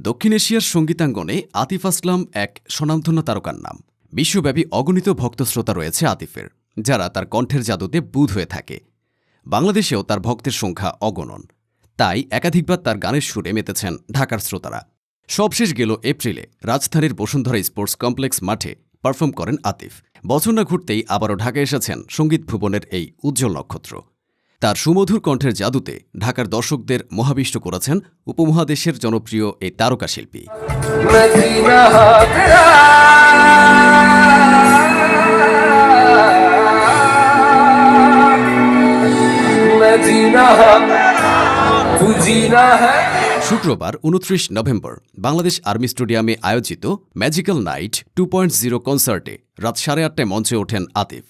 দক্ষিণ এশিয়ার সঙ্গীতাঙ্গনে আতিফ আসলাম এক স্বনামধন্য তারকার নাম। বিশ্বব্যাপী অগণিত ভক্ত শ্রোতা রয়েছে আতিফের, যারা তার কণ্ঠের জাদুতে বুঁদ হয়ে থাকে। বাংলাদেশেও তার ভক্তের সংখ্যা অগণন। তাই একাধিকবার তার গানের সুরে মেতেছেন ঢাকার শ্রোতারা। সবশেষ গেল এপ্রিলে রাজধানীর বসুন্ধরা স্পোর্টস কমপ্লেক্স মাঠে পারফর্ম করেন আতিফ। বছর না ঘুরতেই আবারও ঢাকায় এসেছেন সঙ্গীত ভুবনের এই উজ্জ্বল নক্ষত্র। তার সুমধুর কণ্ঠের জাদুতে ঢাকার দর্শকদের মোহাবিষ্ট করেছেন উপমহাদেশের জনপ্রিয় এই তারকা শিল্পী। শুক্রবার ২৯ নভেম্বর বাংলাদেশ আর্মি স্টেডিয়ামে আয়োজিত ম্যাজিক্যাল নাইট 2.0 কনসার্টে রাত 8:30টায় মঞ্চে ওঠেন আতিফ।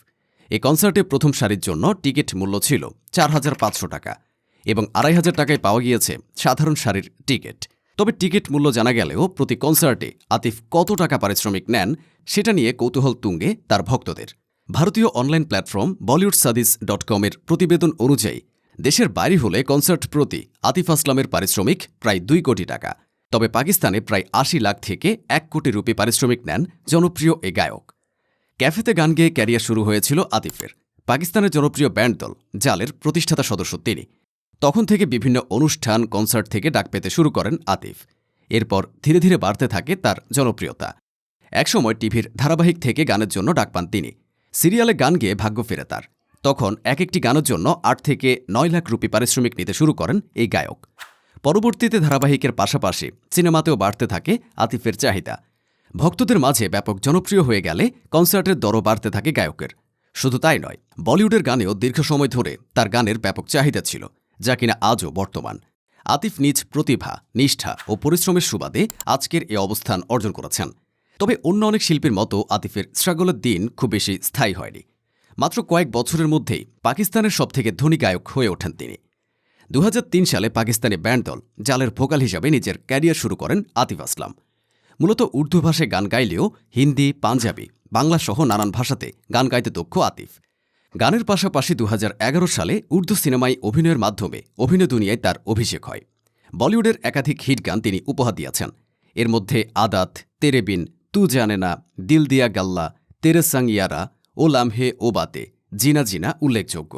এই কনসার্টে প্রথম সারির জন্য টিকিট মূল্য ছিল ৪,৫০০ টাকা এবং ২,৫০০ টাকায় পাওয়া গিয়েছে সাধারণ সারির টিকিট। তবে টিকিট মূল্য জানা গেলেও প্রতি কনসার্টে আতিফ কত টাকা পারিশ্রমিক নেন সেটা নিয়ে কৌতূহল তুঙ্গে তার ভক্তদের। ভারতীয় অনলাইন প্ল্যাটফর্ম bollywoodstudies.com-এর প্রতিবেদন অনুযায়ী দেশের বাইরে হলে কনসার্ট প্রতি আতিফ আসলামের পারিশ্রমিক প্রায় ২ কোটি টাকা। তবে পাকিস্তানে প্রায় ৮০ লাখ থেকে ১ কোটি রুপি পারিশ্রমিক নেন জনপ্রিয় এই গায়ক। ক্যাফেতে গান গেয়ে ক্যারিয়ার শুরু হয়েছিল আতিফের। পাকিস্তানের জনপ্রিয় ব্যান্ড দল জালের প্রতিষ্ঠাতা সদস্য তিনি। তখন থেকে বিভিন্ন অনুষ্ঠান, কনসার্ট থেকে ডাক পেতে শুরু করেন আতিফ। এরপর ধীরে ধীরে বাড়তে থাকে তার জনপ্রিয়তা। একসময় টিভির ধারাবাহিক থেকে গানের জন্য ডাক পান তিনি। সিরিয়ালে গান গেয়ে ভাগ্য ফেরে তার। তখন এক একটি গানের জন্য ৮ থেকে ৯ লাখ রুপি পারিশ্রমিক নিতে শুরু করেন এই গায়ক। পরবর্তীতে ধারাবাহিকের পাশাপাশি সিনেমাতেও বাড়তে থাকে আতিফের চাহিদা। ভক্তদের মাঝে ব্যাপক জনপ্রিয় হয়ে গেলে কনসার্টের দরও বাড়তে থাকে গায়কের। শুধু তাই নয়, বলিউডের গানেও দীর্ঘ সময় ধরে তার গানের ব্যাপক চাহিদা ছিল, যা কিনা আজও বর্তমান। আতিফ নিজ প্রতিভা, নিষ্ঠা ও পরিশ্রমের সুবাদে আজকের এ অবস্থান অর্জন করেছেন। তবে অন্য অনেক শিল্পীর মতো আতিফের স্ট্রাগলের দিন খুব বেশি স্থায়ী হয়নি। মাত্র কয়েক বছরের মধ্যেই পাকিস্তানের সবথেকে ধনী গায়ক হয়ে ওঠেন তিনি। ২০০৩ সালে পাকিস্তানি ব্যান্ড দল জালের ভোকাল হিসাবে নিজের ক্যারিয়ার শুরু করেন আতিফ আসলাম। মূলত উর্দু ভাষায় গান গাইলেও হিন্দি, পাঞ্জাবি, বাংলাসহ নানান ভাষাতে গান গাইতে দক্ষ আতিফ। গানের পাশাপাশি ২০১১ সালে উর্দু সিনেমায় অভিনয়ের মাধ্যমে অভিনয় দুনিয়ায় তার অভিষেক হয়। বলিউডের একাধিক হিট গান তিনি উপহার দিয়েছেন। এর মধ্যে আদাত, তেরে বিন, তু জানে না, দিল দিয়া গাল্লা, তেরে সঙ্গ ইয়ারা, ও লামহে ও বাতে, জিনা জিনা উল্লেখযোগ্য।